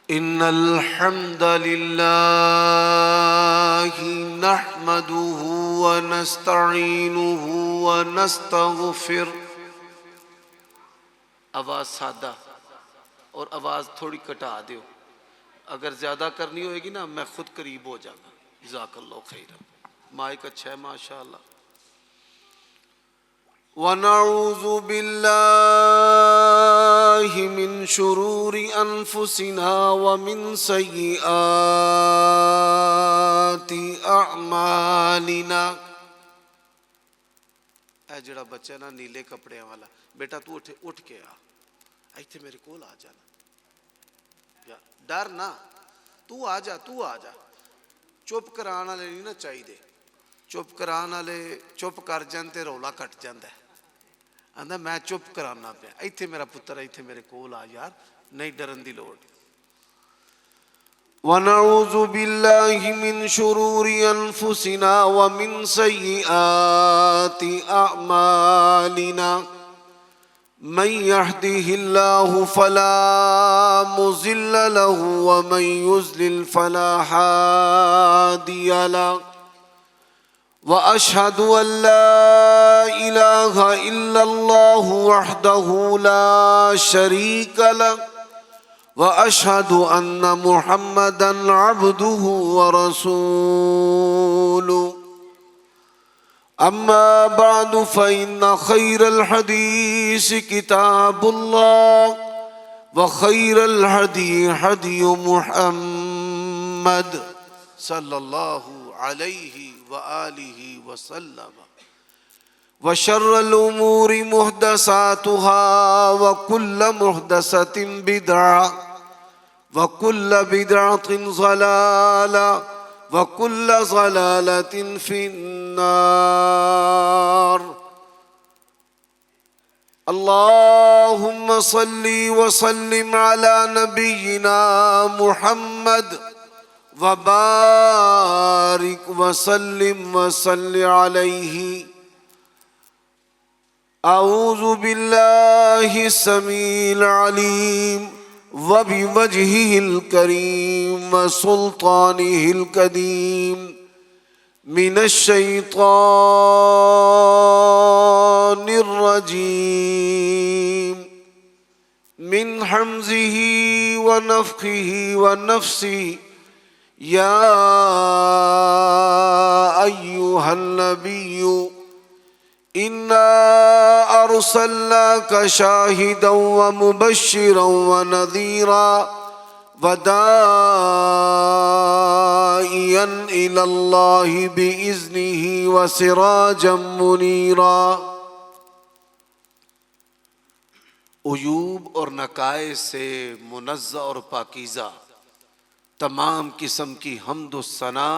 إن الحمد لله نحمده ونستعينه ونستغفر. آواز سادہ اور آواز تھوڑی کٹا دیو، اگر زیادہ کرنی ہوئے گی نا میں خود قریب ہو جاؤں گا. جزاک اللہ خیرا. مائک اچھا ہے ماشاءاللہ. ونعوذ بالله من شرور أنفسنا ومن سيئات أعمالنا. اے جڑا بچہ نا نیلے کپڑے والا، بیٹا تو اٹھ کے آ، ایتھے میرے کول آ جانا، ڈر نہ، تو آ جا. چپ کران والے نہیں نا چاہیے، چپ کران والے چپ کر جان تے رولا کٹ جاندا ہے. آندا میں چپ کرانا پیا، ایتھے میرا پتر ایتھے میرے کول آ یار، نہیں ڈرن دی لوڑ. ونعوذ بالله من شرور انفسنا ومن سيئات اعمالنا. من يهده الله فلا مضل له ومن يضلل فلا هادي له. وأشهد أن لا إله إلا الله وحده لا شريك له وأشهد أن محمدا عبده ورسوله. أما بعد فإن خير الحديث كتاب الله وخير الهدي هدي محمد صلى الله عليه وآلہ وسلم. وشر الأمور محدثاتها وكل محدثة بدعة وكل بدعة ضلالة وكل ضلالة في النار. اللهم صل وسلم على نبينا محمد وبارك وسلم وصل عليه. أعوذ بالله السميع العليم وبوجهه الكريم وسلطانه القديم من الشيطان الرجيم من همزه ونفخه ونفسه. يا أيها النبي إنا أرسلناك شاهدا ومبشرا ونذيرا وداعيا إلى الله بإذنه وسراجا منيرا. عیوب اور نقائص سے منزہ اور پاکیزہ تمام قسم کی حمد و ثنا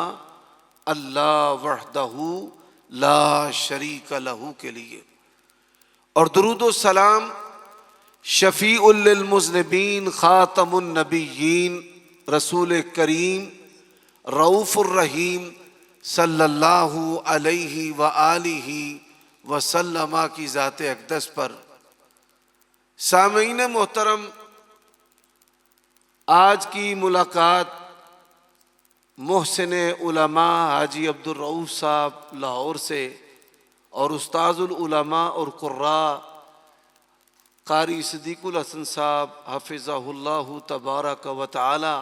اللہ وحدہ لا شریک لہ کے لیے، اور درود و سلام شفیع للمذنبین خاتم النبیین رسول کریم رؤوف الرحیم صلی اللہ علیہ وآلہ وسلم کی ذات اقدس پر. سامعین محترم، آج کی ملاقات محسن علماء حاجی عبدالرؤوف صاحب لاہور سے اور استاذ العلماء اور قراء قاری صدیق الحسن صاحب حفظہ اللہ تبارک و تعالی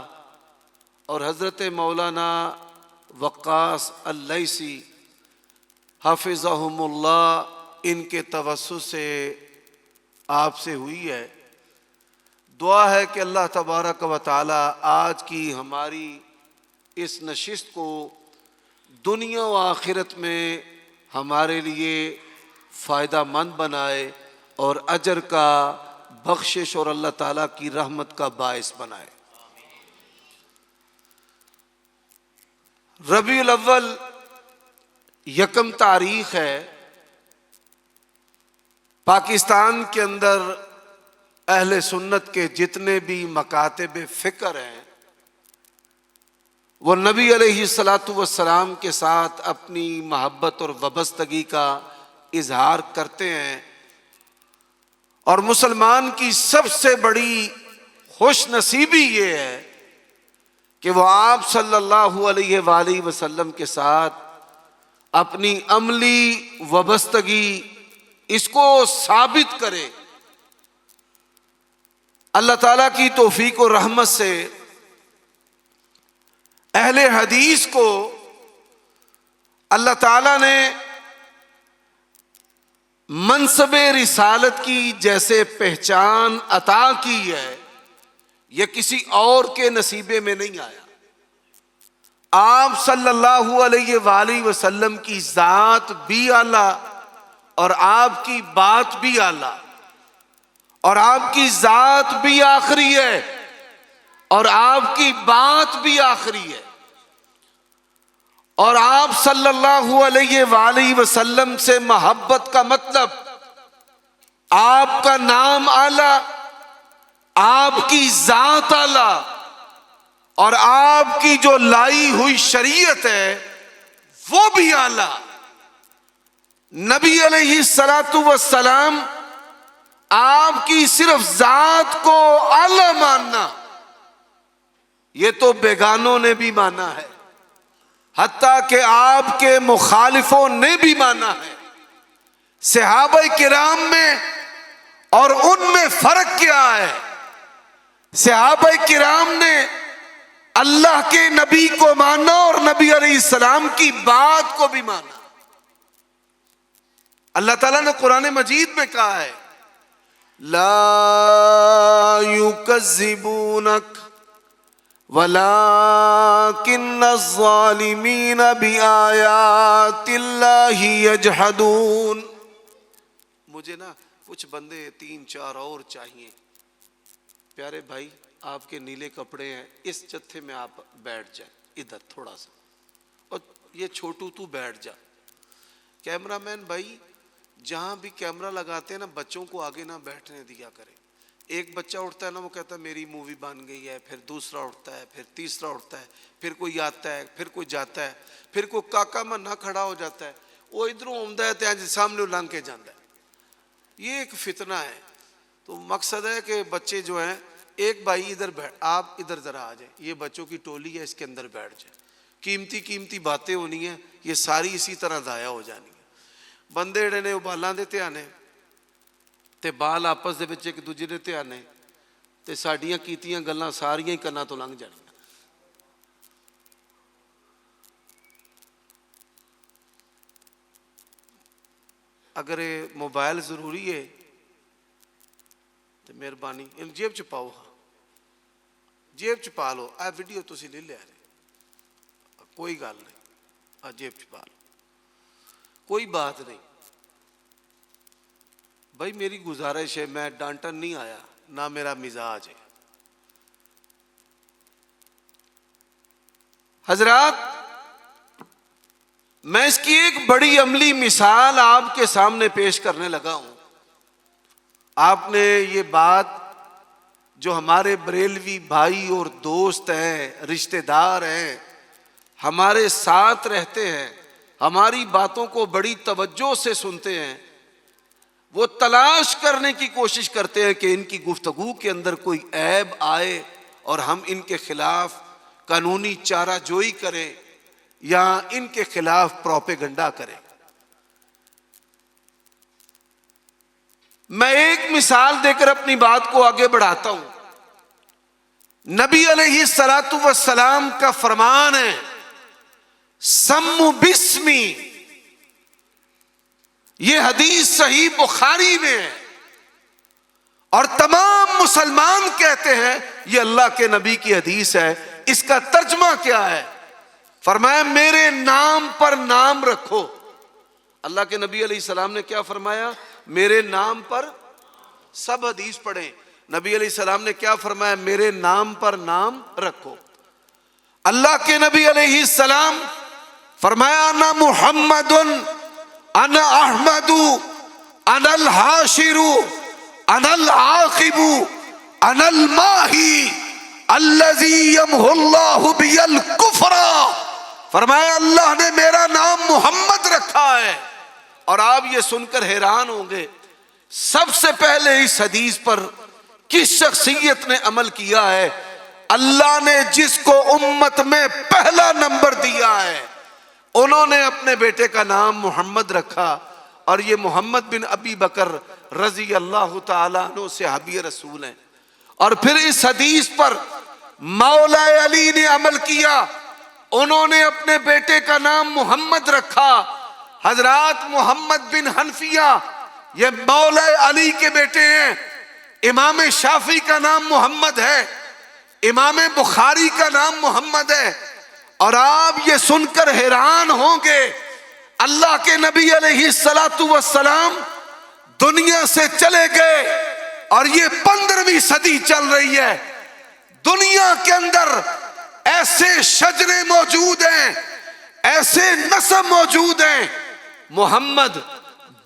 اور حضرت مولانا وقاص اللیثی حفظہم اللہ، ان کے توسط سے آپ سے ہوئی ہے. دعا ہے کہ اللہ تبارک و تعالی آج کی ہماری اس نشست کو دنیا و آخرت میں ہمارے لیے فائدہ مند بنائے اور اجر کا بخشش اور اللہ تعالیٰ کی رحمت کا باعث بنائے. ربیع الاول یکم تاریخ ہے. پاکستان کے اندر اہل سنت کے جتنے بھی مکاتب فکر ہیں وہ نبی علیہ السلام کے ساتھ اپنی محبت اور وابستگی کا اظہار کرتے ہیں، اور مسلمان کی سب سے بڑی خوش نصیبی یہ ہے کہ وہ آپ صلی اللہ علیہ وآلہ وسلم کے ساتھ اپنی عملی وابستگی اس کو ثابت کرے۔ اللہ تعالیٰ کی توفیق و رحمت سے اہل حدیث کو اللہ تعالیٰ نے منصب رسالت کی جیسے پہچان عطا کی ہے، یہ کسی اور کے نصیبے میں نہیں آیا۔ آپ صلی اللہ علیہ وآلہ وسلم کی ذات بھی اعلیٰ اور آپ کی بات بھی اعلیٰ، اور آپ کی ذات بھی آخری ہے اور آپ کی بات بھی آخری ہے، اور آپ صلی اللہ علیہ وآلہ وسلم سے محبت کا مطلب آپ کا نام اعلیٰ، آپ کی ذات اعلیٰ، اور آپ کی جو لائی ہوئی شریعت ہے وہ بھی اعلیٰ۔ نبی علیہ الصلوۃ والسلام آپ کی صرف ذات کو اعلیٰ ماننا یہ تو بیگانوں نے بھی مانا ہے، حتیٰ کہ آپ کے مخالفوں نے بھی مانا ہے۔ صحابہ کرام میں اور ان میں فرق کیا ہے؟ صحابہ کرام نے اللہ کے نبی کو مانا اور نبی علیہ السلام کی بات کو بھی مانا۔ اللہ تعالیٰ نے قرآن مجید میں کہا ہے لا یکذبونک وَلَٰكِنَّ الظَّالِمِينَ بِآيَاتِ اللَّهِ يَجْحَدُونَ۔ مجھے نا کچھ بندے 3-4 اور چاہیے۔ پیارے بھائی، آپ کے نیلے کپڑے ہیں، اس جتھے میں آپ بیٹھ جائیں، ادھر تھوڑا سا، اور یہ چھوٹو تو بیٹھ جا۔ کیمرہ مین بھائی جہاں بھی کیمرہ لگاتے ہیں نا بچوں کو آگے نہ بیٹھنے دیا کریں۔ ایک بچہ اٹھتا ہے نا وہ کہتا ہے میری مووی بن گئی ہے، پھر دوسرا اٹھتا ہے، پھر تیسرا اٹھتا ہے، پھر کوئی آتا ہے، پھر کوئی جاتا ہے، پھر کوئی کاکا منا کھڑا ہو جاتا ہے، وہ ادھروں آمدہ ہے تو سامنے لنگ کے جاندہ ہے۔ یہ ایک فتنہ ہے۔ تو مقصد ہے کہ بچے جو ہیں ایک بھائی ادھر بیٹھ، آپ ادھر ذرا آ جائیں، یہ بچوں کی ٹولی ہے، اس کے اندر بیٹھ جائیں۔ قیمتی باتیں ہونی ہیں، یہ ساری اسی طرح ضائع ہو جانی ہیں۔ بندے جڑے نے ابالاں دے دھیانے تے بال آپس دے وچ ایک دوجے دے دھیانے تے ساڈیاں کیتیاں گلاں ساریاں ہی کناں تو لنگ جانیاں۔ اگر موبائل ضروری ہے تو مہربانی ان جیب چ پاؤ، جیب چ پا لو۔ اے ویڈیو تسی لے لیا کوئی گل نہیں، جیب چ پا لو، کوئی بات نہیں۔ بھائی میری گزارش ہے، میں ڈانٹن نہیں آیا، نہ میرا مزاج ہے۔ حضرات، میں اس کی ایک بڑی عملی مثال آپ کے سامنے پیش کرنے لگا ہوں۔ آپ نے یہ بات جو ہمارے بریلوی بھائی اور دوست ہیں، رشتہ دار ہیں، ہمارے ساتھ رہتے ہیں، ہماری باتوں کو بڑی توجہ سے سنتے ہیں، وہ تلاش کرنے کی کوشش کرتے ہیں کہ ان کی گفتگو کے اندر کوئی عیب آئے اور ہم ان کے خلاف قانونی چارہ جوئی کریں یا ان کے خلاف پروپیگنڈا کریں۔ میں ایک مثال دے کر اپنی بات کو آگے بڑھاتا ہوں۔ نبی علیہ الصلوۃ والسلام کا فرمان ہے سموا بسمی، یہ حدیث صحیح بخاری میں ہے، اور تمام مسلمان کہتے ہیں یہ اللہ کے نبی کی حدیث ہے۔ اس کا ترجمہ کیا ہے؟ فرمایا میرے نام پر نام رکھو۔ اللہ کے نبی علیہ السلام نے کیا فرمایا؟ میرے نام پر، سب حدیث پڑھیں، نبی علیہ السلام نے کیا فرمایا؟ میرے نام پر نام رکھو۔ اللہ کے نبی علیہ السلام فرمایا انا محمد انا احمد انا الحاشر انا العاقب انا الماحی الذی یمحو اللہ بی الکفر۔ فرمایا اللہ نے میرا نام محمد رکھا ہے۔ اور آپ یہ سن کر حیران ہوں گے، سب سے پہلے اس حدیث پر کس شخصیت نے عمل کیا ہے؟ اللہ نے جس کو امت میں پہلا نمبر دیا ہے انہوں نے اپنے بیٹے کا نام محمد رکھا، اور یہ محمد بن ابی بکر رضی اللہ تعالیٰ عنہ صحابی رسول ہیں۔ اور پھر اس حدیث پر مولا علی نے عمل کیا، انہوں نے اپنے بیٹے کا نام محمد رکھا۔ حضرات محمد بن حنفیہ یہ مولا علی کے بیٹے ہیں۔ امام شافعی کا نام محمد ہے، امام بخاری کا نام محمد ہے۔ اور آپ یہ سن کر حیران ہوں گے، اللہ کے نبی علیہ السلام دنیا سے چلے گئے اور یہ 15ویں صدی چل رہی ہے۔ دنیا کے اندر ایسے شجرے موجود ہیں، ایسے نسب موجود ہیں، محمد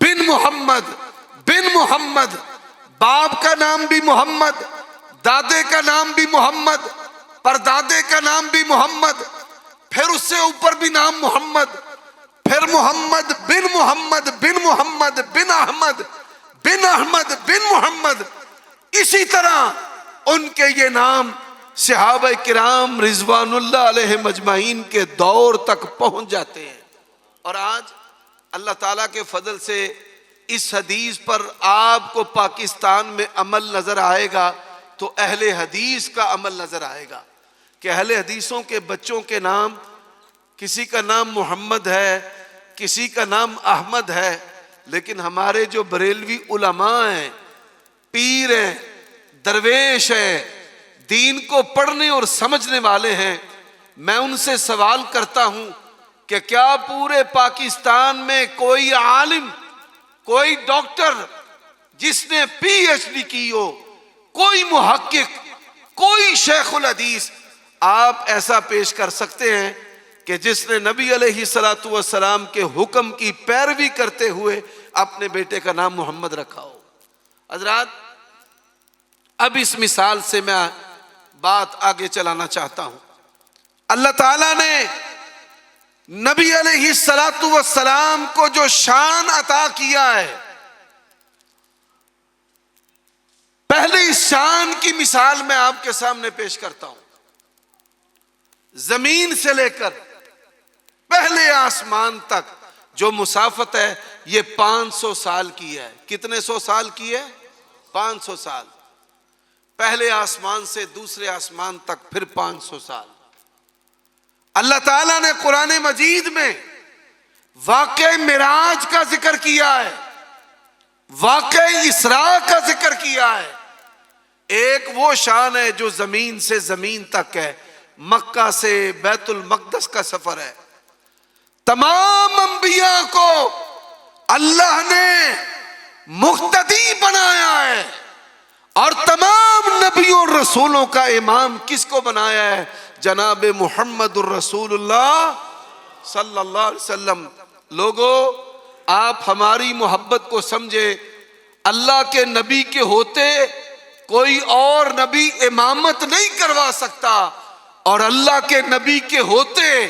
بن محمد بن محمد، باپ کا نام بھی محمد، دادے کا نام بھی محمد، پردادے کا نام بھی محمد، پھر اس سے اوپر بھی نام محمد، پھر محمد بن محمد بن محمد بن احمد بن احمد بن محمد۔ اسی طرح ان کے یہ نام صحابہ کرام رضوان اللہ علیہ مجمعین کے دور تک پہنچ جاتے ہیں۔ اور آج اللہ تعالیٰ کے فضل سے اس حدیث پر آپ کو پاکستان میں عمل نظر آئے گا تو اہل حدیث کا عمل نظر آئے گا کہ اہل حدیثوں کے بچوں کے نام، کسی کا نام محمد ہے، کسی کا نام احمد ہے، لیکن ہمارے جو بریلوی علماء ہیں، پیر ہیں، درویش ہیں، دین کو پڑھنے اور سمجھنے والے ہیں، میں ان سے سوال کرتا ہوں کہ کیا پورے پاکستان میں کوئی عالم، کوئی ڈاکٹر جس نے پی ایچ ڈی کی ہو، کوئی محقق، کوئی شیخ الحدیث آپ ایسا پیش کر سکتے ہیں کہ جس نے نبی علیہ السلام کے حکم کی پیروی کرتے ہوئے اپنے بیٹے کا نام محمد رکھا ہو؟ حضرات اب اس مثال سے میں بات آگے چلانا چاہتا ہوں۔ اللہ تعالیٰ نے نبی علیہ السلام کو جو شان عطا کیا ہے، پہلے اس شان کی مثال میں آپ کے سامنے پیش کرتا ہوں۔ زمین سے لے کر پہلے آسمان تک جو مسافت ہے یہ 500 سال کی ہے۔ کتنے سو سال کی ہے؟ 500 سال۔ پہلے آسمان سے دوسرے آسمان تک پھر 500 سال۔ اللہ تعالیٰ نے قرآن مجید میں واقع معراج کا ذکر کیا ہے، واقع اسراء کا ذکر کیا ہے۔ ایک وہ شان ہے جو زمین سے زمین تک ہے، مکہ سے بیت المقدس کا سفر ہے۔ تمام انبیاء کو اللہ نے مقتدی بنایا ہے، اور تمام نبیوں اور رسولوں کا امام کس کو بنایا ہے؟ جناب محمد الرسول اللہ صلی اللہ علیہ وسلم۔ لوگو آپ ہماری محبت کو سمجھے، اللہ کے نبی کے ہوتے کوئی اور نبی امامت نہیں کروا سکتا، اور اللہ کے نبی کے ہوتے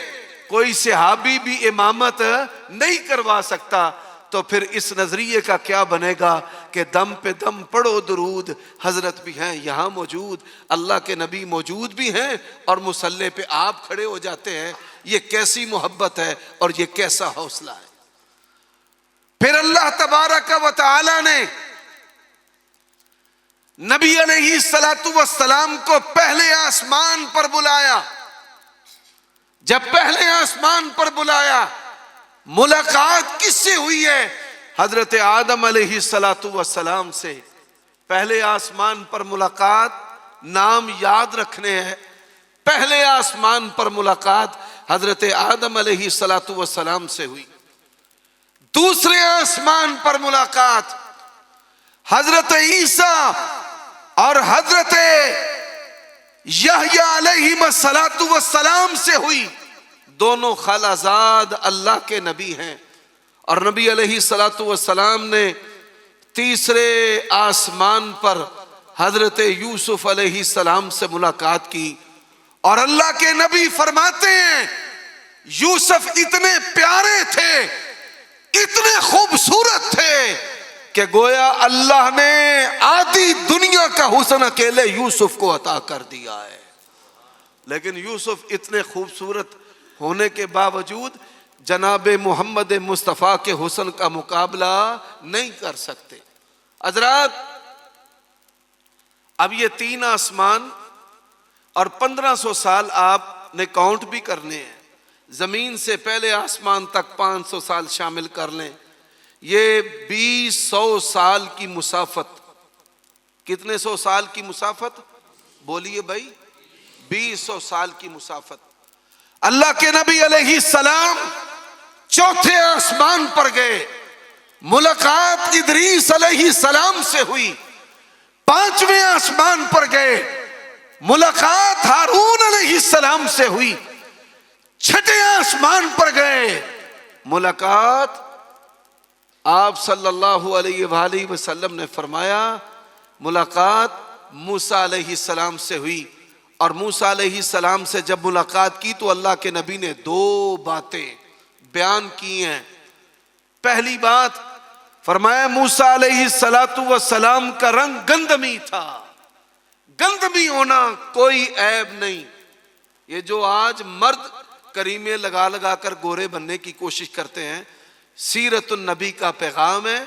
کوئی صحابی بھی امامت نہیں کروا سکتا۔ تو پھر اس نظریے کا کیا بنے گا کہ دم پہ دم پڑھو درود، حضرت بھی ہیں یہاں موجود، اللہ کے نبی موجود بھی ہیں، اور مصلی پہ آپ کھڑے ہو جاتے ہیں۔ یہ کیسی محبت ہے اور یہ کیسا حوصلہ ہے۔ پھر اللہ تبارک و تعالی نے نبی علیہ السلام کو پہلے آسمان پر بلایا۔ جب پہلے آسمان پر بلایا، ملاقات کس سے ہوئی ہے؟ حضرت آدم علیہ السلام سے۔ پہلے آسمان پر ملاقات، نام یاد رکھنے ہیں، پہلے آسمان پر ملاقات حضرت آدم علیہ السلام سے ہوئی۔ دوسرے آسمان پر ملاقات حضرت عیسیٰ اور حضرت یحییٰ علیہ السلام سے ہوئی۔ دونوں خالازاد اللہ کے نبی ہیں، اور نبی علیہ السلام نے تیسرے آسمان پر حضرت یوسف علیہ السلام سے ملاقات کی، اور اللہ کے نبی فرماتے ہیں یوسف اتنے پیارے تھے، اتنے خوبصورت تھے کہ گویا اللہ نے آدھی دنیا کا حسن اکیلے یوسف کو عطا کر دیا ہے۔ لیکن یوسف اتنے خوبصورت ہونے کے باوجود جناب محمد مصطفیٰ کے حسن کا مقابلہ نہیں کر سکتے. حضرات اب یہ 3 آسمان اور 1500 سال آپ نے کاؤنٹ بھی کرنے ہیں. زمین سے پہلے آسمان تک 500 سال شامل کر لیں. یہ 2000 سال کی مسافت. کتنے 100 سال کی مسافت بولیے بھائی؟ 2000 سال کی مسافت. اللہ کے نبی علیہ السلام 4تھے آسمان پر گئے. ملاقات ادریس علیہ السلام سے ہوئی. 5ویں آسمان پر گئے. ملاقات ہارون علیہ السلام سے ہوئی. 6ٹھے آسمان پر گئے. ملاقات آپ صلی اللہ علیہ وآلہ وسلم نے فرمایا ملاقات موسیٰ علیہ السلام سے ہوئی. اور موسیٰ علیہ السلام سے جب ملاقات کی تو اللہ کے نبی نے 2 باتیں بیان کی ہیں. پہلی بات فرمایا موسیٰ علیہ السلام کا رنگ گندمی تھا. گندمی ہونا کوئی عیب نہیں. یہ جو آج مرد کریمے لگا لگا کر گورے بننے کی کوشش کرتے ہیں، سیرت النبی کا پیغام ہے.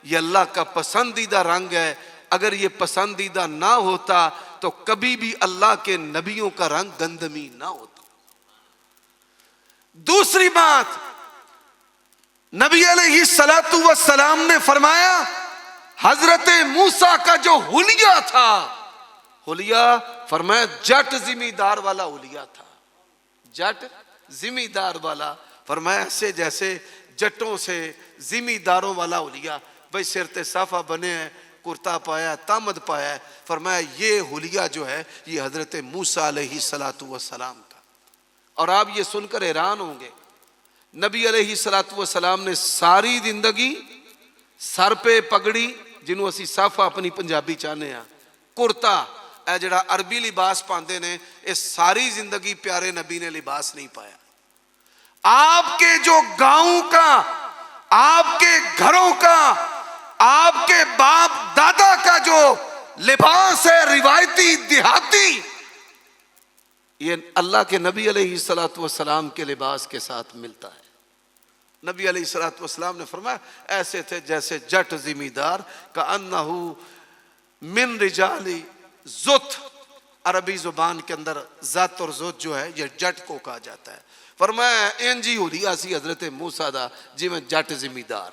یہ اللہ کا پسندیدہ رنگ ہے. اگر یہ پسندیدہ نہ ہوتا تو کبھی بھی اللہ کے نبیوں کا رنگ گندمی نہ ہوتا. دوسری بات نبی علیہ السلام نے فرمایا حضرت موسیٰ کا جو حلیہ تھا، حلیہ فرمایا جٹ زمیندار والا حلیہ تھا. جٹ زمیندار والا فرمایا ایسے جیسے جٹوں سے زمینداروں والا حلیہ. بھائی سرتے صافہ بنے ہیں، کرتا پایا، تامد پایا ہے. فرمایا یہ حلیہ جو ہے یہ حضرت موسیٰ علیہ السلام کا. اور آپ یہ سن کر حیران ہوں گے نبی علیہ السلام نے ساری زندگی سر پہ پگڑی جنہوں اسی صافہ اپنی پنجابی چاہنے ہیں، کرتا اے جڑا عربی لباس پاندے نے، اس ساری زندگی پیارے نبی نے لباس نہیں پایا. آپ کے جو گاؤں کا، آپ کے گھروں کا، آپ کے باپ دادا کا جو لباس ہے روایتی دیہاتی، یہ اللہ کے نبی علیہ السلام کے لباس کے ساتھ ملتا ہے. نبی علیہ السلام نے فرمایا ایسے تھے جیسے جٹ زمیندار کأنہ من رجال زت. عربی زبان کے اندر زت اور زت جو ہے یہ جٹ کو کہا جاتا ہے. فرمایا انجی حلیہ سی حضرت موسیٰ دا جی میں جٹ زمیندار.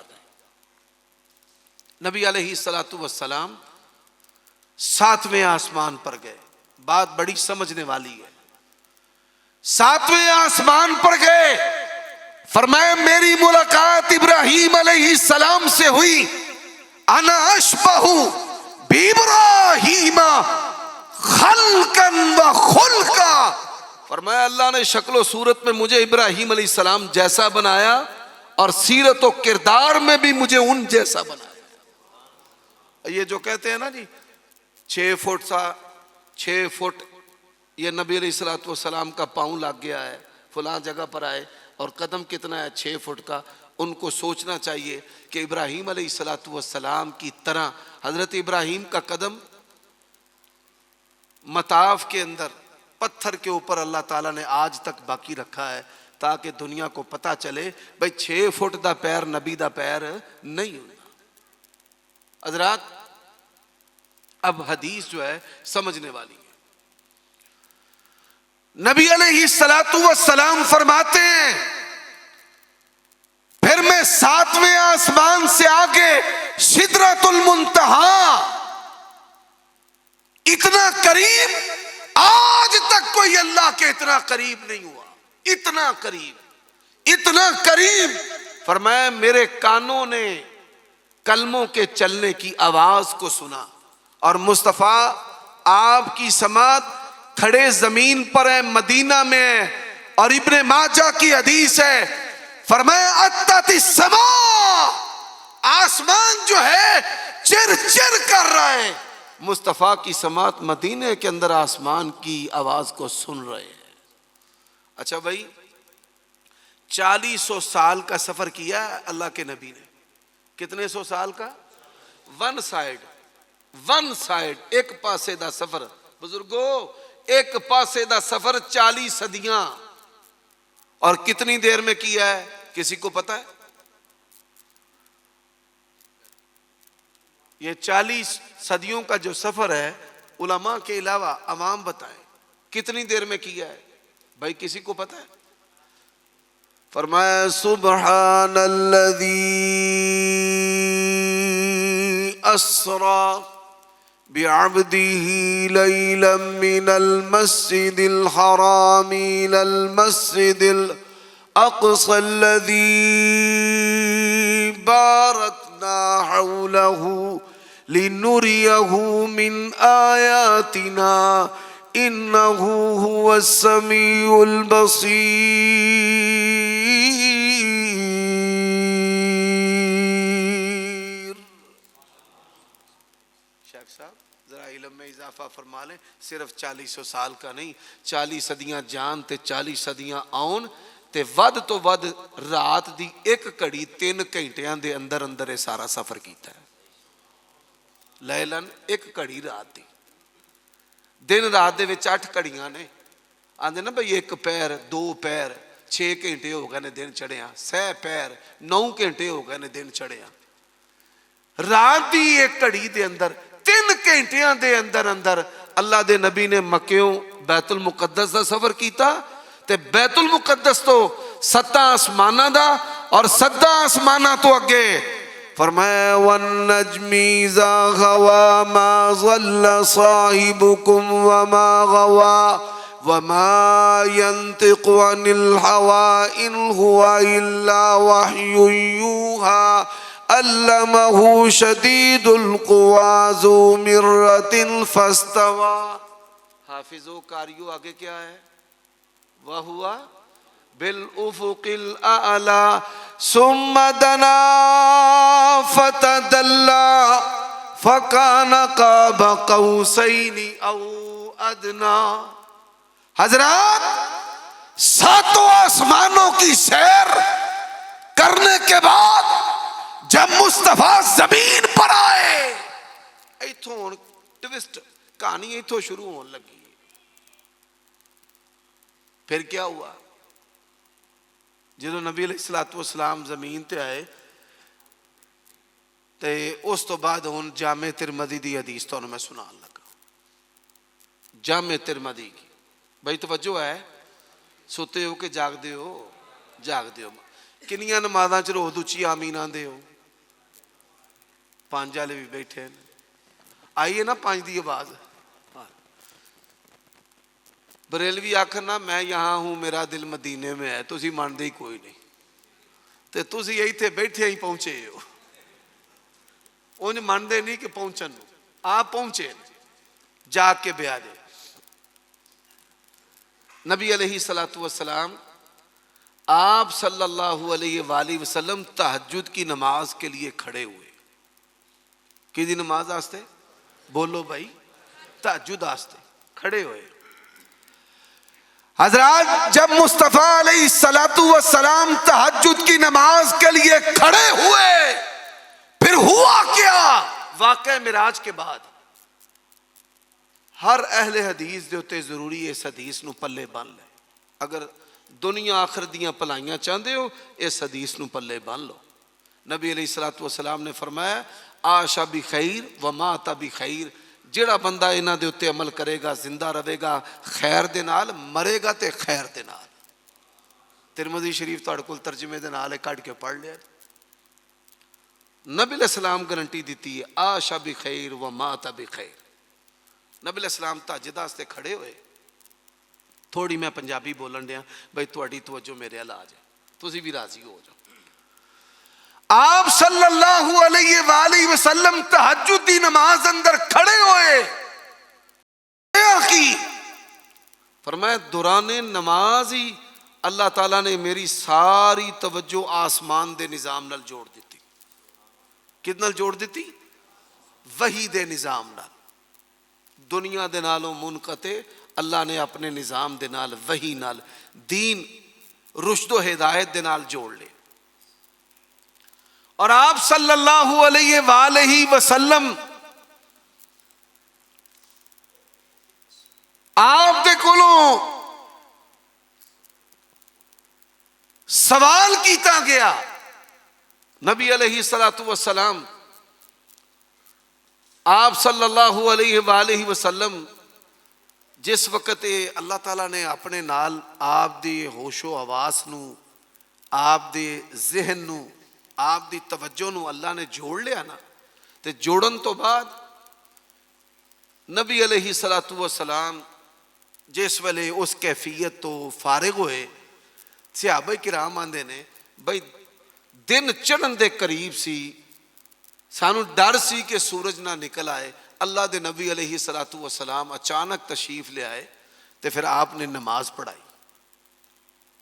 نبی علیہ السلام 7ویں آسمان پر گئے. بات بڑی سمجھنے والی ہے. 7ویں آسمان پر گئے. فرمایا میری ملاقات ابراہیم علیہ السلام سے ہوئی. انا اشبہ بابراہیم خلقا و خلقا. فرمایا اللہ نے شکل و صورت میں مجھے ابراہیم علیہ السلام جیسا بنایا اور سیرت و کردار میں بھی مجھے ان جیسا بنایا. یہ جو کہتے ہیں نا جی 6 فٹ یہ نبی علیہ السلام کا پاؤں لگ گیا ہے فلاں جگہ پر آئے اور قدم کتنا ہے 6 فٹ کا. ان کو سوچنا چاہیے کہ ابراہیم علیہ السلام کی طرح حضرت ابراہیم کا قدم مطاف کے اندر پتھر کے اوپر اللہ تعالیٰ نے آج تک باقی رکھا ہے تاکہ دنیا کو پتا چلے بھئی 6 فٹ دا پیر نبی دا پیر نہیں ہوتا. حضرات اب حدیث جو ہے سمجھنے والی ہے. نبی علیہ السلام فرماتے ہیں پھر میں 7ویں آسمان سے آگے سدرۃ المنتہا اتنا قریب، آج تک کوئی اللہ کے اتنا قریب نہیں ہوا. اتنا قریب، اتنا قریب. فرمایا میرے کانوں نے کلموں کے چلنے کی آواز کو سنا اور مصطفیٰ آپ کی سماعت کھڑے زمین پر ہے، مدینہ میں ہے. اور ابن ماجہ کی حدیث ہے فرمایا اتت السماء، آسمان جو ہے چر چر کر رہا ہے. مصطفیٰ کی سماعت مدینے کے اندر آسمان کی آواز کو سن رہے ہیں. اچھا بھائی 400 سال کا سفر کیا ہے اللہ کے نبی نے. کتنے 100 سال کا؟ ون سائیڈ ایک پاسے دا سفر. بزرگو ایک پاسے دا سفر 40 صدیاں، اور کتنی دیر میں کیا ہے کسی کو پتا ہے؟ یہ 40 صدیوں کا جو سفر ہے، علماء کے علاوہ عوام بتائیں کتنی دیر میں کیا ہے؟ بھائی کسی کو پتا ہے؟ فرمایا سبحان الذی اسرا بعبده لیلا من المسجد الحرام الى المسجد الاقصى الذي باركنا حوله لنريه من آياتنا إنه هو السميع البصير۔ شیخ صاحب ذرا علم میں اضافہ فرما لیں، صرف 40 سال کا نہیں، 40 صدیاں جان تے 40 صدیاں آن تے ود تو ود رات دی ایک کڑی 3 گھنٹیاں دے اندر اندر یہ سارا سفر کیتا ہے۔ لیلن ایک کڑی رات دی، دن رات دے وچ 8 کڑیاں نے، آندے نا بھئی 1 پیر 2 پیر 6 گھنٹے ہو گئے نے دن چڑھیا، 6 پیر 9 گھنٹے ہو گئے نے دن چڑھیا۔ رات دی ایک کڑی دے اندر 3 گھنٹیاں دے اندر اندر اللہ دے نبی نے مکیوں بیت المقدس دا سفر کیتا، تے بیت المقدس تو 7 آسمانہ دا اور 7 آسمانہ تو اگے فرمایا والنجم اذا غوا ما ضل صاحبكم وما غوا وما ينطق عن الهوى ان هو الا وحي يوحى علمه شديد القوى ذو مرة فاستوى۔ حافظو قاریو آگے کیا ہے؟ وَهُوَ بِالْأُفُقِ الْأَعْلَى ثُمَّ دَنَا فَتَدَلَّى فَكَانَ قَابَ قَوْسَيْنِ أَوْ أَدْنَى۔ حضرات 7 آسمانوں کی سیر کرنے کے بعد جب مصطفیٰ زمین پر آئے، ایتھوں ٹوسٹ کہانی ایتھوں شروع ہونے لگی۔ پھر کیا ہوا؟ جدو نبی علیہ السلام زمین تے آئے تے اس تو بعد ہون جامع ترمذی دی حدیث تو میں سنان لگا، جامع ترمذی کی۔ بھائی توجہ ہے، سوتے ہو کہ جاگ دے ہو؟ جاگ دے ہو۔ کنیاں نمازاں چ روز اچھی آمین آندے ہو؟ 5 والے بھی بیٹھے ہیں، آئیے نا 5 دی آواز۔ بریلوی آکھنا میں یہاں ہوں میرا دل مدینے میں ہے، تسی مانتے ہی کوئی نہیں، تے تسی یہی تھے بیٹھے ہی پہنچے ہو، انہیں مانتے نہیں کہ پہنچن، آپ پہنچے جا کے بیا دے۔ نبی علیہ السلام آپ صلی اللہ علیہ وآلہ وسلم تہجد کی نماز کے لیے کھڑے ہوئے۔ کی دی نماز آستے؟ بولو بھائی، تہجد آستے کھڑے ہوئے۔ حضرات جب مصطفیٰ علیہ السلام تہجد کی نماز کے لیے کھڑے ہوئے، پھر ہوا کیا؟ واقعہ معراج کے بعد ہر اہل حدیث دے ہوتے ضروری اس حدیث نو پلے بن لے، اگر دنیا آخر دیاں پلائیاں چاہتے ہو اس حدیث نو پلے بن لو۔ نبی علیہ السلام نے فرمایا عاش بخیر ومات بخیر، جڑا بندہ انہاں دے اوتے عمل کرے گا زندہ رہے گا خیر دے نال، مرے گا تے خیر دے نال۔ ترمذی شریف تہاڈے کول ترجمے دے نال کڈ کے پڑھ لیا۔ نبی علیہ السلام گارنٹی دیتی ہے عاش بخیر ومات بخیر۔ نبی علیہ السلام تہجد واسطے کھڑے ہوئے۔ تھوڑی میں پنجابی بولن دیا بھائی تہاڈی توجہ میرے ال آ جائے، تسی بھی راضی ہو جاؤ۔ آپ صلی اللہ علیہ وآلہ وسلم تہجد دی نماز اندر کھڑے ہوئے، کی فرمایا دوران نماز ہی اللہ تعالیٰ نے میری ساری توجہ آسمان دے نظام نال جوڑ دیتی۔ کد نال جوڑ دیتی؟ وحی دے نظام نال۔ دنیا دے نالوں منقطع اللہ نے اپنے نظام دے نال وحی نال دین رشد و ہدایت دے نال جوڑ لے۔ اور آپ صلی اللہ علیہ وآلہ وسلم آپ دے کولوں سوال کیتا گیا. نبی علیہ الصلوۃ والسلام آپ صلی اللہ علیہ وآلہ وسلم جس وقت اللہ تعالیٰ نے اپنے نال آپ دی ہوش و حواس نو، آپ دے ذہن نو، آپ دی توجہ نو اللہ نے جوڑ لیا نا، تے جوڑن تو بعد نبی علیہ الصلوۃ والسلام جس ویلے اس کیفیت تو فارغ ہوئے، صحابہ کرام آندے نے بھائی دن چڑھن دے قریب سی، سانو ڈر سی کہ سورج نہ نکل آئے. اللہ دے نبی علیہ الصلوۃ والسلام اچانک تشریف لے آئے تے پھر آپ نے نماز پڑھائی.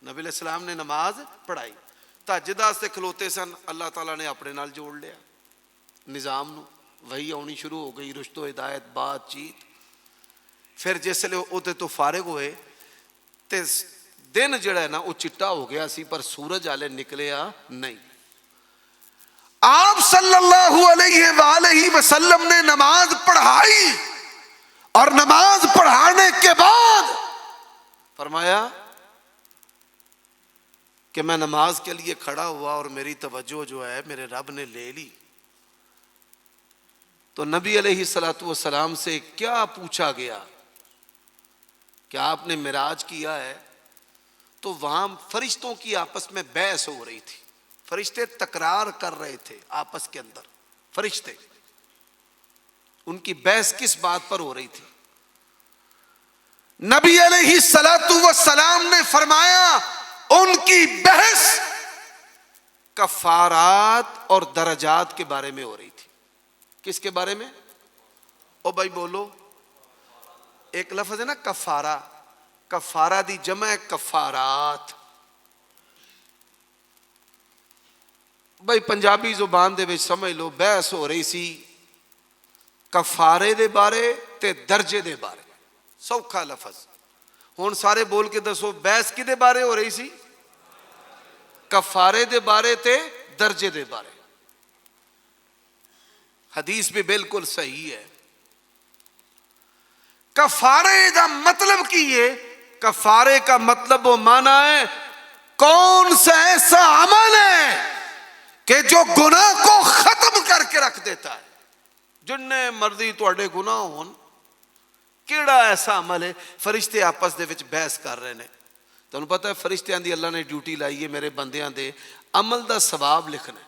نبی علیہ السلام نے نماز پڑھائی. تہجد واسطے کھلوتے سن، اللہ تعالیٰ نے اپنے نال جوڑ لیا نظام نو، وہی آنی شروع ہو گئی، رشد و ہدایت، بات چیت. پھر جس لئے اوتے تو فارغ ہوئے تے دن جڑا ہے نا وہ چٹا ہو گیا سی، پر سورج آلے نکلیا نہیں. آپ صلی اللہ علیہ وآلہ وسلم نے نماز پڑھائی اور نماز پڑھانے کے بعد فرمایا کہ میں نماز کے لیے کھڑا ہوا اور میری توجہ جو ہے میرے رب نے لے لی. تو نبی علیہ الصلوۃ والسلام سے کیا پوچھا گیا کہ آپ نے معراج کیا ہے؟ تو وہاں فرشتوں کی آپس میں بحث ہو رہی تھی، فرشتے تکرار کر رہے تھے آپس کے اندر. فرشتے ان کی بحث کس بات پر ہو رہی تھی؟ نبی علیہ الصلوۃ والسلام نے فرمایا ان کی بحث کفارات اور درجات کے بارے میں ہو رہی تھی. کس کے بارے میں؟ او بھائی بولو. ایک لفظ ہے نا کفارہ، کفارہ دی جمع ہے کفارات. بھائی پنجابی زبان دے وچ سمجھ لو بحث ہو رہی سی کفارے دے بارے تے درجے دے بارے. سوکھا لفظ. ہن سارے بول کے دسو بحث کدے بارے ہو رہی سی؟ کفارے دے بارے تے درجے دے بارے. حدیث بھی بالکل صحیح ہے. کفارے دا مطلب کی ہے؟ کفارے کا مطلب وہ معنی ہے کون سا ایسا عمل ہے کہ جو گناہ کو ختم کر کے رکھ دیتا ہے. جننے مرضی تواڈے گناہ ہون، کیڑا ایسا عمل ہے؟ فرشتے آپس دے وچ بحث کر رہے ہیں. تمہیں پتہ ہے فرشتیاں دی اللہ نے ڈیوٹی لائی ہے میرے بندیاں دے عمل دا ثواب لکھنا ہے.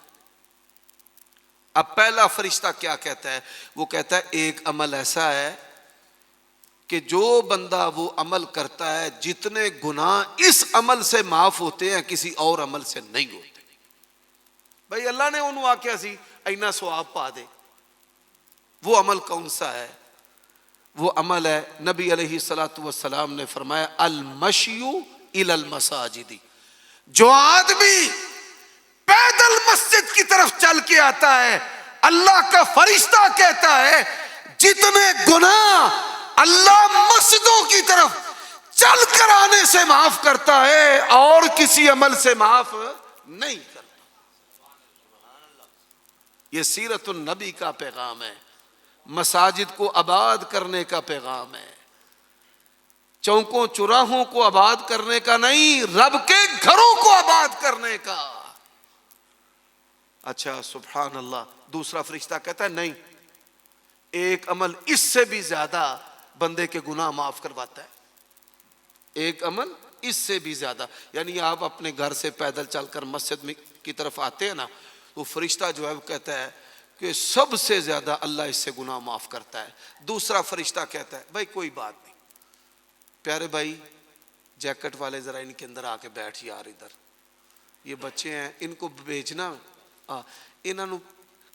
اب پہلا فرشتہ کیا کہتا ہے؟ وہ کہتا ہے ایک عمل ایسا ہے کہ جو بندہ وہ عمل کرتا ہے جتنے گناہ اس عمل سے معاف ہوتے ہیں کسی اور عمل سے نہیں ہوتے. بھائی اللہ نے انہوں آکیا سی اینا ثواب پا دے. وہ عمل کون سا ہے؟ وہ عمل ہے نبی علیہ الصلوۃ والسلام نے فرمایا المشی الی المساجد. جو آدمی پیدل مسجد کی طرف چل کے آتا ہے، اللہ کا فرشتہ کہتا ہے جتنے گناہ اللہ مسجدوں کی طرف چل کر آنے سے معاف کرتا ہے اور کسی عمل سے معاف نہیں کرتا. یہ سیرت النبی کا پیغام ہے، مساجد کو آباد کرنے کا پیغام ہے، چوکوں چراہوں کو آباد کرنے کا نہیں، رب کے گھروں کو آباد کرنے کا. اچھا سبحان اللہ. دوسرا فرشتہ کہتا ہے نہیں، ایک عمل اس سے بھی زیادہ بندے کے گناہ معاف کرواتا ہے. ایک عمل اس سے بھی زیادہ، یعنی آپ اپنے گھر سے پیدل چل کر مسجد میں کی طرف آتے ہیں نا، وہ فرشتہ جو ہے وہ کہتا ہے کہ سب سے زیادہ اللہ اس سے گناہ معاف کرتا ہے. دوسرا فرشتہ کہتا ہے بھائی کوئی بات نہیں، پیارے بھائی جیکٹ والے ذرا ان کے اندر آ کے بیٹھ یار، ادھر یہ بچے ہیں ان کو بھیجنا، انہوں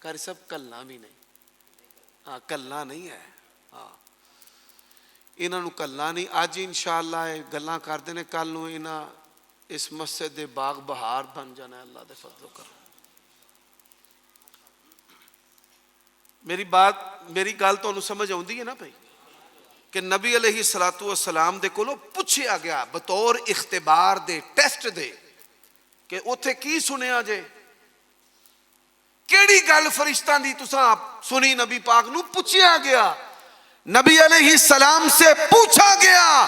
کر سب کلنا بھی نہیں، کلنا نہیں ہے، انہوں کلنا نہیں. آج انشاءاللہ گلاں کرتے ہیں، کل نو انہاں اس مسجد دے باغ بہار بن جانا ہے اللہ دے فضل و کرم. میری گل تو سمجھ آتی ہے نا بھائی کہ نبی علیہ الصلوۃ والسلام دے کولوں پوچھیا گیا بطور اختبار دے ٹیسٹ دے کہ اوتھے کی سنیا جے، کیڑی گل فرشتاں دی تساں سنی؟ نبی پاک نو پوچھیا گیا نبی علیہ السلام سے پوچھا گیا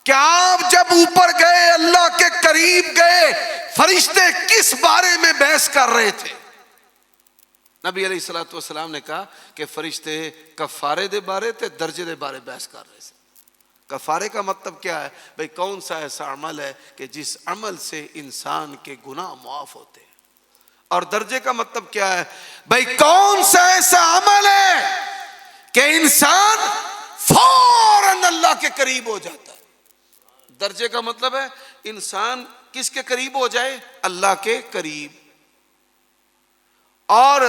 کہ آپ جب اوپر گئے، اللہ کے قریب گئے، فرشتے کس بارے میں بحث کر رہے تھے؟ نبی علیہ السلام نے کہا کہ فرشتے کفارے دے بارے تے درجے دے بارے بحث کر رہے تھے۔ کفارے کا مطلب کیا ہے؟ بھئی کون سا ایسا عمل ہے کہ جس عمل سے انسان کے گناہ معاف ہوتے ہیں، اور درجے کا مطلب کیا ہے؟ بھئی کون سا ایسا عمل ہے کہ انسان فوراً اللہ کے قریب ہو جاتا ہے۔ درجے کا مطلب ہے انسان کس کے قریب ہو جائے؟ اللہ کے قریب۔ اور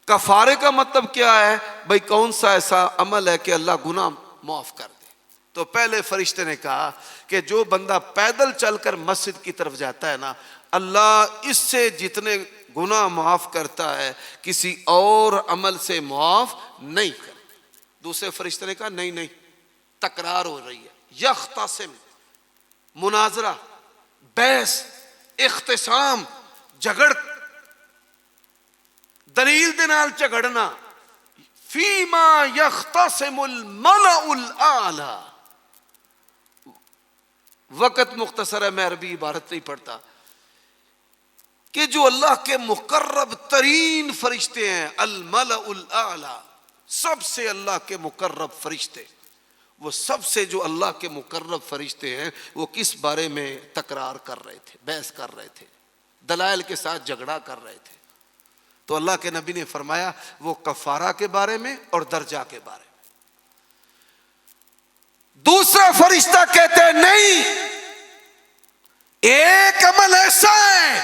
کفارے کا مطلب کیا ہے؟ بھئی کون سا ایسا عمل ہے کہ اللہ گناہ معاف کر دے۔ تو پہلے فرشتے نے کہا کہ جو بندہ پیدل چل کر مسجد کی طرف جاتا ہے نا، اللہ اس سے جتنے گناہ معاف کرتا ہے کسی اور عمل سے معاف نہیں کرتا۔ دوسرے فرشتے نے کہا نہیں، تکرار ہو رہی ہے، یختصم، مناظرہ، بحث، اختصام، جھگڑ، دلیل دے نال جھگڑنا، فیما یختصم الملأ الاعلی۔ وقت مختصر ہے، میں عربی عبارت نہیں پڑھتا، کہ جو اللہ کے مقرب ترین فرشتے ہیں، الملأ الاعلی، سب سے اللہ کے مقرب فرشتے، وہ سب سے جو اللہ کے مقرب فرشتے ہیں، وہ کس بارے میں تکرار کر رہے تھے، بحث کر رہے تھے، دلائل کے ساتھ جھگڑا کر رہے تھے؟ تو اللہ کے نبی نے فرمایا وہ کفارہ کے بارے میں اور درجہ کے بارے میں۔ دوسرا فرشتہ کہتے ہیں نہیں، ایک عمل ایسا ہے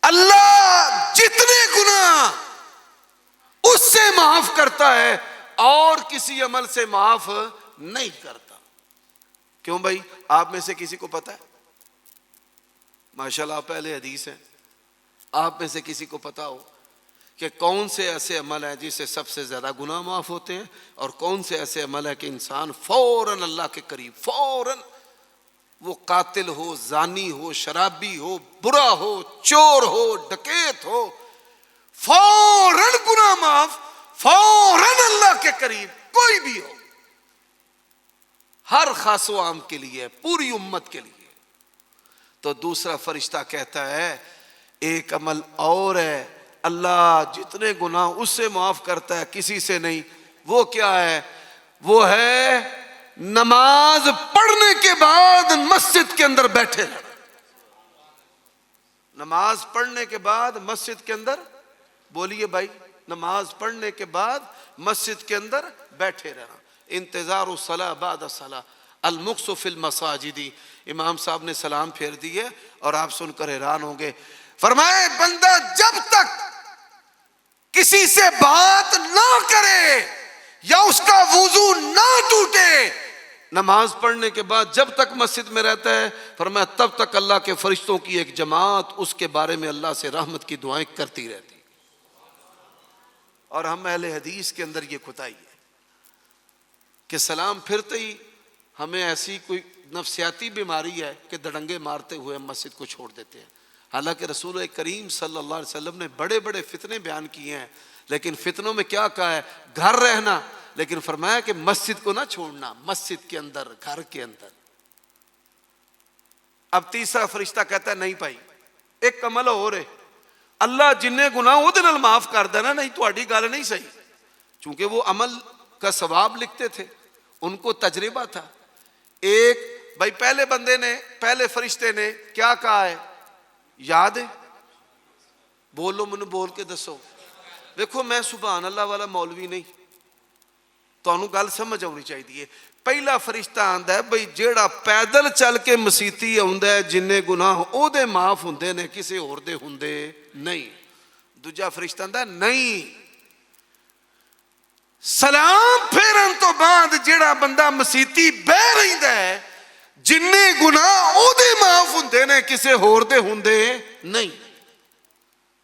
اللہ جتنے گناہ اس سے معاف کرتا ہے اور کسی عمل سے معاف نہیں کرتا۔ کیوں بھائی؟ آپ میں سے کسی کو پتا ہے؟ ماشاءاللہ پہلے حدیث ہے، آپ میں سے کسی کو پتا ہو کہ کون سے ایسے عمل ہیں جس سے سب سے زیادہ گناہ معاف ہوتے ہیں، اور کون سے ایسے عمل ہیں کہ انسان فوراً اللہ کے قریب، فوراً، وہ قاتل ہو، زانی ہو، شرابی ہو، برا ہو، چور ہو، ڈکیت ہو، فوراً گناہ معاف، فوراً اللہ کے قریب، کوئی بھی ہو، ہر خاص و عام کے لیے، پوری امت کے لیے۔ تو دوسرا فرشتہ کہتا ہے ایک عمل اور ہے اللہ جتنے گناہ اس سے معاف کرتا ہے کسی سے نہیں۔ وہ کیا ہے؟ وہ ہے نماز پڑھنے کے بعد مسجد کے اندر بیٹھے رہنا۔ نماز پڑھنے کے بعد مسجد کے اندر، بولیے بھائی، نماز پڑھنے کے بعد مسجد کے اندر بیٹھے رہنا۔ انتظار الصلاۃ بعد الصلاۃ المکث فی المساجد۔ امام صاحب نے سلام پھیر دیے اور آپ سن کر حیران ہوں گے، فرمائے بندہ جب تک کسی سے بات نہ کرے یا اس کا وضو نہ ٹوٹے، نماز پڑھنے کے بعد جب تک مسجد میں رہتا ہے، فرمایا تب تک اللہ کے فرشتوں کی ایک جماعت اس کے بارے میں اللہ سے رحمت کی دعائیں کرتی رہتی۔ اور ہم اہل حدیث کے اندر یہ کھتائی ہے کہ سلام پھرتے ہی ہمیں ایسی کوئی نفسیاتی بیماری ہے کہ دڑنگے مارتے ہوئے مسجد کو چھوڑ دیتے ہیں۔ حالانکہ رسول کریم صلی اللہ علیہ وسلم نے بڑے بڑے فتنے بیان کیے ہیں، لیکن فتنوں میں کیا کہا ہے؟ گھر رہنا، لیکن فرمایا کہ مسجد کو نہ چھوڑنا، مسجد کے اندر، گھر کے اندر۔ اب تیسرا فرشتہ کہتا ہے نہیں بھائی، ایک عمل ہو رہے، اللہ جن گناہ وہ دن معاف کر دینا، نہیں تہاڈی گل نہیں صحیح، چونکہ وہ عمل کا ثواب لکھتے تھے، ان کو تجربہ تھا۔ ایک بھائی پہلے بندے نے، پہلے فرشتے نے کیا کہا ہے یاد ہے؟ بولو، من بول کے دسو۔ دیکھو میں سبحان اللہ والا مولوی نہیں، تانوں گل سمجھ آنی چاہیے۔ پہلا فرشتہ آندا ہے بھئی جیڑا پیدل چل کے مسیتی آندا ہے جننے گناہ او دے معاف ہوندے نے، کسے ہور دے ہوندے نہیں۔ دوجا فرشتہ آندا ہے نہیں، سلام پھیرن تو بعد جیڑا بندہ مسیتی بہ رہندا ہے جننے گناہ او دے معاف ہوندے نے، کسے ہور دے ہوندے نہیں۔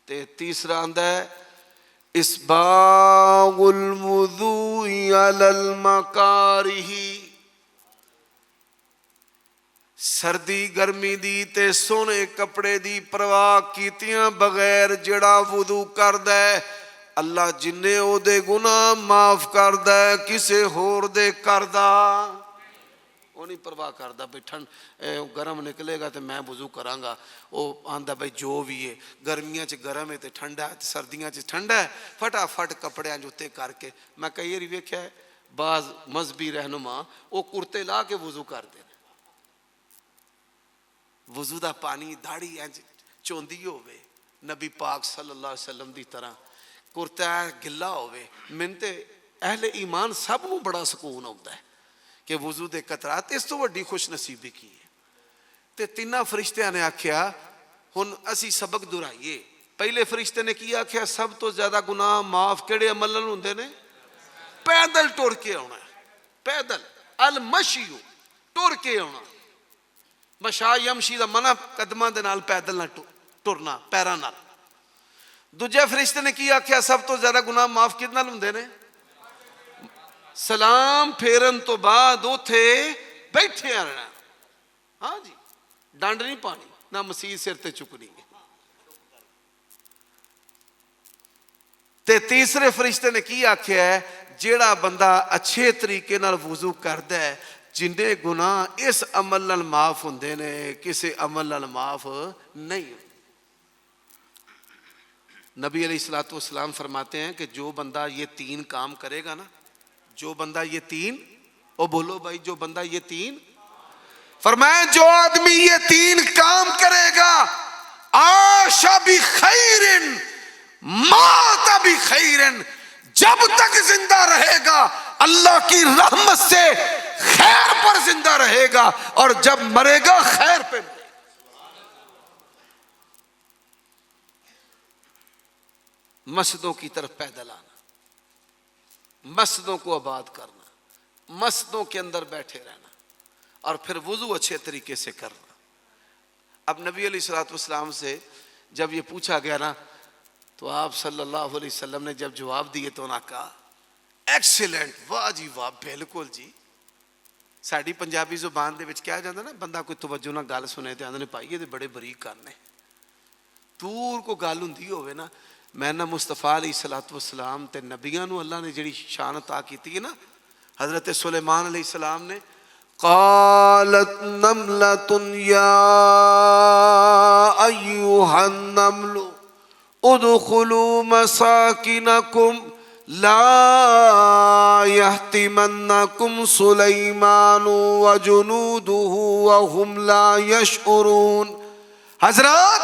تے تیسرا آندا ہے اسباغ الوضوء علی المکارہ، سردی گرمی دی تے سونے کپڑے دی پرواہ کیتیاں بغیر جڑا وضو کردا ہے اللہ جننے او دے گناہ معاف کردا ہے کسے ہور دے کردا وہ نہیں پرواہ کردا بھئی ٹھنڈ گرم نکلے گا تو میں وضو کراں گا وہ آندا بھئی جو بھی ہے گرمیاں چ گرم ہے تے ٹھنڈا ہے سردیاں چ ٹھنڈا ہے فٹافٹ کپڑیاں جوتے کر کے میں کئی واری ویکھیا ہے بعض مذہبی رہنما وہ کرتے لا کے وضو کرتے ہیں وضو دا پانی داڑھی انج چوندی ہوئے نبی پاک صلی اللہ علیہ وسلم دی طرح کرتا گلا ہوئے من تے اہل ایمان سب نو بڑا سکون ہوتا ہے کہ وضو دے قطرات اس تو وڈی خوش نصیبی کی ہے تے تینہ فرشتیاں نے آکھیا ہن اسی سبق دہرائیے پہلے فرشتے نے کیا آکھیا سب تو زیادہ گناہ معاف کیڑے عمل نال ہوندے نے پیدل ٹر کے آنا ہے پیدل المشیو ٹر کے آنا مشا یمشی دا منع قدمہ دے نال پیدل نہ ٹرنا پیرا نال دوجے فرشتے نے کیا کیا سب تو زیادہ گناہ معاف کتنا ہوندے نے سلام پھیرن تو بعد اوتھے بیٹھے رہنا ہاں جی ڈانڈ نہیں پانی نہ مسیح سر تے چکنی تے تیسرے فرشتے نے کی آکھیا ہے جیڑا بندہ اچھے طریقے نال وضو کردا ہے جنہیں گناہ اس عمل نال معاف ہوندے نے کسے عمل نال معاف نہیں. نبی علیہ الصلوۃ والسلام فرماتے ہیں کہ جو بندہ یہ تین کام کرے گا نا جو بندہ یہ تین او بولو بھائی جو بندہ یہ تین فرمائے جو آدمی یہ تین کام کرے گا عاش بخیر مات بخیر جب تک زندہ رہے گا اللہ کی رحمت سے خیر پر زندہ رہے گا اور جب مرے گا خیر پہ مرے گا. مسجدوں کی طرف پیدل آنا مسجدوں کو آباد کرنا مسجدوں کے اندر بیٹھے رہنا اور پھر وضو اچھے طریقے سے کرنا. اب نبی علیہ الصلوۃ والسلام سے جب یہ پوچھا گیا نا تو آپ صلی اللہ علیہ وسلم نے جب جواب دیے تو انہوں نے کہا ایکسیلنٹ واہ جی واہ بالکل جی. ساڑی پنجابی زبان دے وچ کیا جاندہ نا بندہ کوئی توجہ نہ گال سنے تے آندے نے پائیے تے بڑے بریک کرنے دور کو گال ہوندی ہوئے نا. میں نہ مصطفیٰ علیہ الصلوۃ والسلام تے نبیاں نو اللہ نے جڑی شان عطا کیتی ہے نا حضرت سلیمان علیہ السلام نے قالت نملۃ یا ایھا النمل ادخلوا مساکنکم لا یحطمنکم سلیمان وجنودہ وہم لا یشعرون. حضرات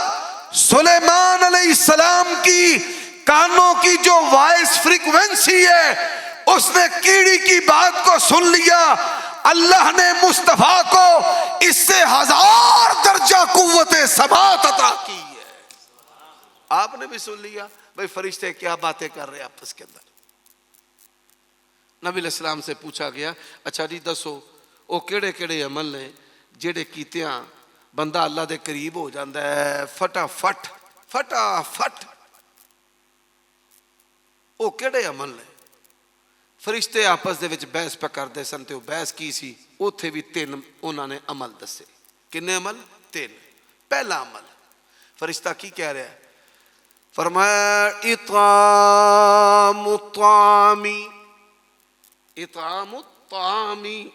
سلیمان علیہ السلام کی کانوں کی جو وائس فریکوینسی ہے اس نے کیڑی کی بات کو سن لیا. اللہ نے مصطفیٰ کو اس سے 1000 درجہ قوت ثبات عطا کی ہے. آپ نے بھی سن لیا بھئی فرشتے کیا باتیں کر رہے آپس کے اندر. نبی علیہ السلام سے پوچھا گیا اچھا جی دسو او کیڑے کیڑے عمل نے جڑے کیتیاں بندہ اللہ دے قریب ہو جاندہ ہے فٹافٹ فٹافٹ او کیڑے عمل نے. فرشتے آپس دے وچ بحث پہ کردے سن تے او بحث کی سی اوتھے بھی 3 انہوں نے عمل دسے. کنے عمل 3. پہلا عمل فرشتہ کی کہہ رہا ہے فرمایا اطعام الطعامی اطعام الطعامی.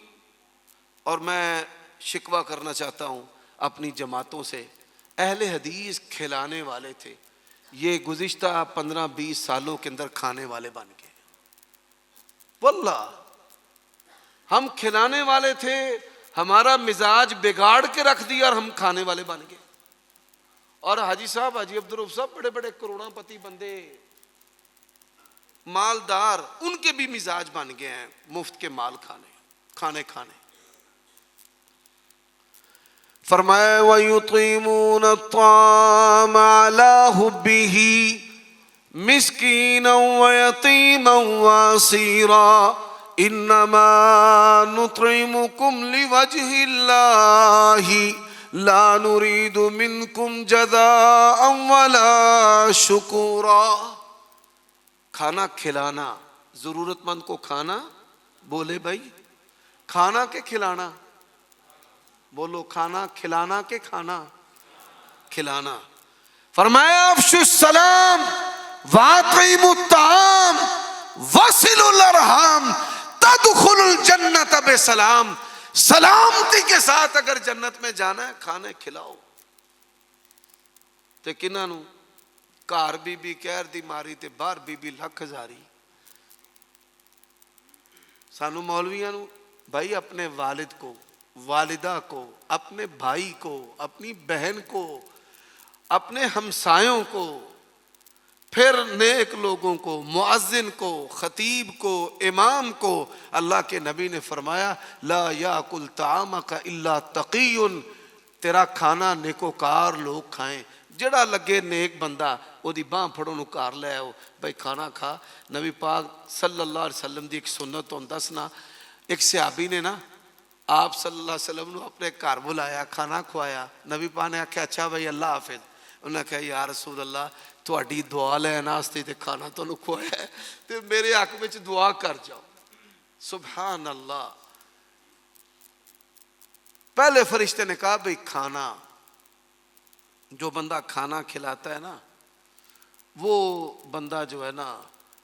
اور میں شکوہ کرنا چاہتا ہوں اپنی جماعتوں سے اہل حدیث کھلانے والے تھے یہ گزشتہ 15-20 سالوں کے اندر کھانے والے بن گئے. واللہ ہم کھلانے والے تھے ہمارا مزاج بگاڑ کے رکھ دیا اور ہم کھانے والے بن گئے. اور حاجی صاحب حاجی عبدالرؤف صاحب بڑے بڑے کروڑوں پتی بندے مالدار ان کے بھی مزاج بن گئے ہیں مفت کے مال کھانے. فرمایا وَيُطْعِمُونَ الطَّعَامَ عَلَىٰ حُبِّهِ مِسْكِينًا وَيَتِيمًا وَأَسِيرًا إِنَّمَا نُطْعِمُكُمْ لِوَجْهِ اللَّهِ لَا نُرِيدُ مِنْكُمْ جَزَاءً وَلَا شُكُورًا. کھانا کھلانا ضرورت مند کو کھانا بولے بھائی کھانا کے کھلانا بولو کھانا کھلانا کے کھانا کھلانا. فرمایا افشوا السلام واطعموا الطعام وصلوا الارحام تدخلوا الجنت بسلام. سلامتی کے ساتھ اگر جنت میں جانا ہے کھانے کھلاؤ. تے کنہاں نو گھر بی بی کہر دی ماری تے باہر بی بی لکھ ہزاری. سانو مولویاں نو بھائی اپنے والد کو، والدہ کو، اپنے بھائی کو، اپنی بہن کو، اپنے ہمسایوں کو، پھر نیک لوگوں کو، مؤذن کو، خطیب کو، امام کو. اللہ کے نبی نے فرمایا لا یاکل طعامک الا تقی، تیرا کھانا نیکوکار لوگ کھائیں. جڑا لگے نیک بندہ او دی باں پھڑو نو کار لے آؤ بھائی کھانا کھا. نبی پاک صلی اللہ علیہ وسلم دی ایک سنت تو دسنا، ایک صحابی نے نا آپ صلی اللہ علیہ وسلم نو اپنے گھر بلایا، کھانا کھوایا. نبی پاک نے آکھیا اچھا بھائی اللہ حافظ. انہوں نے کہا یا رسول اللہ تہاڈی دعا لین واسطے تے کھانا تانوں کھوایا ہے تے میرے حق وچ دعا کر جاؤ. سبحان اللہ. پہلے فرشتے نے کہا بھئی کھانا، جو بندہ کھانا کھلاتا ہے نا وہ بندہ جو ہے نا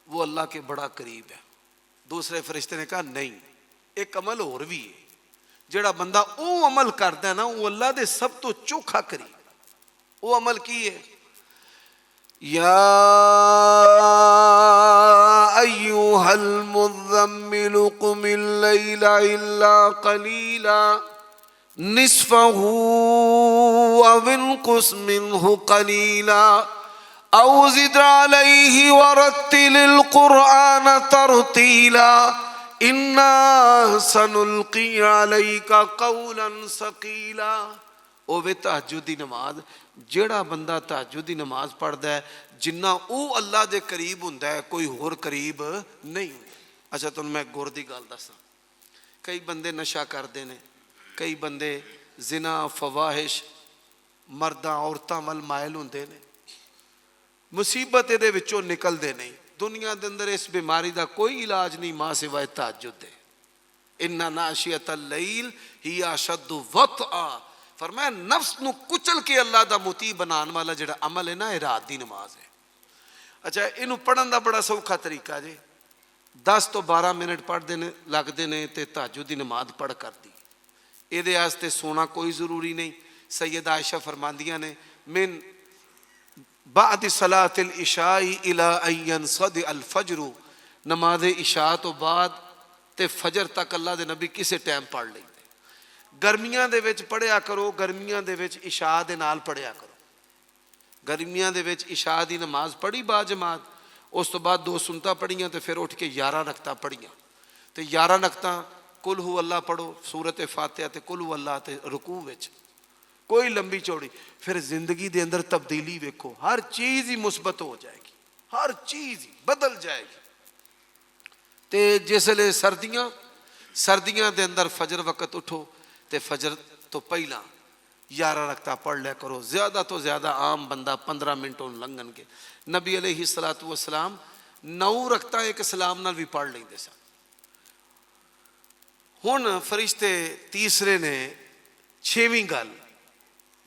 وہ اللہ کے بڑا قریب ہے. دوسرے فرشتے نے کہا نہیں، ایک عمل اور بھی ہے، جڑا بندہ او عمل کرتا ہے نا وہ اللہ دے سب تو چوکھا قریب. وہ عمل کی ہے یا ایھا المزمل قم اللیل الا قلیلا نصفه او انقص منه قلیلا او زد علیہ ورتل القرآن ترتیلا انا سنلقی علیک قولا ثقیلا. او وے تہجد دی نماز، جیڑا بندہ تہجد دی نماز پڑھدا ہے جنہ او اللہ دے قریب ہوندا ہے کوئی ہور قریب نہیں ہوندا. اچھا تانوں میں گور دی گل دساں، کئی بندے نشہ کردے نے، کئی بندے زنا فواحش مرداں عورتاں ول مائل ہوندے نے، مصیبت دے وچوں نکلدے نہیں. دنیا دے اندر اس بیماری دا کوئی علاج نہیں ماں سوائے تہجد دے. ان ناشئۃ اللیل ہی اشد وطئا. فرمایا نفس نو کچل کے اللہ دا مطیع بنان والا جڑا عمل ہے نا یہ رات دی نماز ہے. اچھا اینو پڑھن دا بڑا سوکھا طریقہ جے، 10 تو 12 منٹ پڑھ نے لگتے ہیں تے تہجد دی نماز پڑھ کر دی. یہ واسطے سونا کوئی ضروری نہیں. سیدہ عائشہ فرماندیاں نے من بعد صلاۃ العشاء الی ان ینصد الفجر، نماز عشاء تو بعد تے فجر تک اللہ دے نبی کسے ٹائم پڑھ لیں. گرمیاں دے وچ پڑھیا کرو، گرمیاں دے وچ عشاء دے نال پڑھیا کرو. گرمیاں دے وچ عشاء دی نماز پڑھی با جماعت، اس تو بعد 2 سنتا پڑھیاں تے پھر اٹھ کے 11 رکعتاں پڑھیاں تے 11 رکعتاں قل ہو اللہ پڑھو، سورۃ فاتحہ تے قل ہو اللہ تے رکوع وچ کوئی لمبی چوڑی. پھر زندگی دے اندر تبدیلی ویکھو، ہر چیز ہی مثبت ہو جائے گی، ہر چیز ہی بدل جائے گی. تے جسلے سردیاں دے اندر فجر وقت اٹھو تے فجر تو پہلا 11 رکعتاں پڑھ لیا کرو. زیادہ تو زیادہ عام بندہ 15 منٹ لنگن کے. نبی علیہ الصلوۃ والسلام 9 رکعتاں ایک سلام نال بھی پڑھ لیندے سن. ہن فرشتے تیسرے نے 6ویں گل،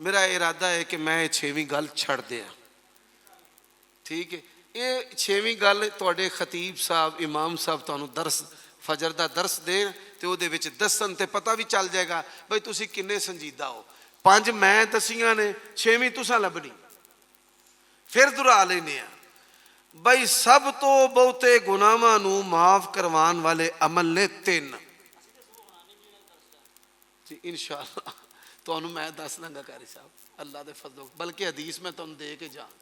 میرا ارادہ ہے کہ میں 6ویں گل چھڑ دیا. ٹھیک ہے، یہ 6ویں گل تواڈے خطیب صاحب امام صاحب تانوں درس فجر دا درس دین تے او دے وچ دسن تے پتہ بھی چل جائے گا بھئی تسی کنے سنجیدہ ہو. 5 میں دسیاں نے، 6ویں تساں لبنی. پھر دہرا لینے ہیں بھئی سب تو بہتے گناہاں نو معاف کروان والے عمل نے 3. جی انشاءاللہ تانوں میں دس داں گا قاری صاحب اللہ دے فضل، بلکہ حدیث میں تانوں دے کے جاؤں.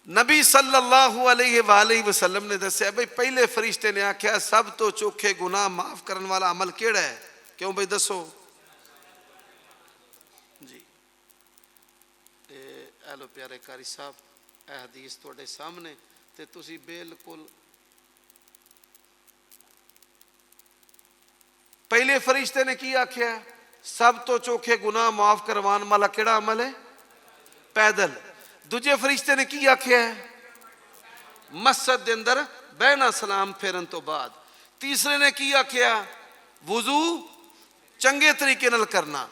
نبی صلی اللہ علیہ وآلہ وسلم نے دسیا بھئی پہلے فرشتے نے آکھیا سب تو چوکھے گناہ معاف کرن والا عمل کیڑا ہے؟ کیوں بھئی دسو جی. اے لو پیارے قاری صاحب اے حدیث تواڈے سامنے تے تسی بالکل پہلے فرشتے نے کی آکھیا سب تو چوکھے گناہ معاف کروان والا کیڑا عمل ہے؟ پیدل. دوجے فرشتے نے کی آکھیا ہے؟ مسجد دے اندر بینا سلام پھیرن تو بعد. تیسرے نے کی آکھیا وضو چنگے طریقے نال کرنا.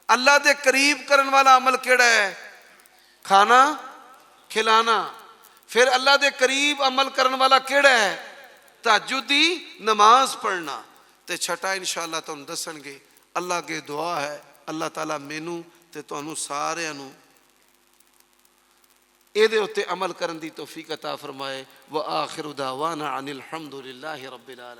اللہ دے قریب کرن والا عمل کیڑا ہے؟ کھانا کھلانا. پھر اللہ دے قریب عمل کرن والا کیڑا ہے؟ تہجدی نماز پڑھنا۔ تے چھٹا انشاءاللہ تم دسن گے۔ اللہ کے دعا ہے اللہ تعالیٰ مینوں تے تانوں سارے نوں اے دے اتے عمل کرن دی توفیق عطا فرمائے۔ وآخر دعوانا عن الحمد للہ رب العالمین۔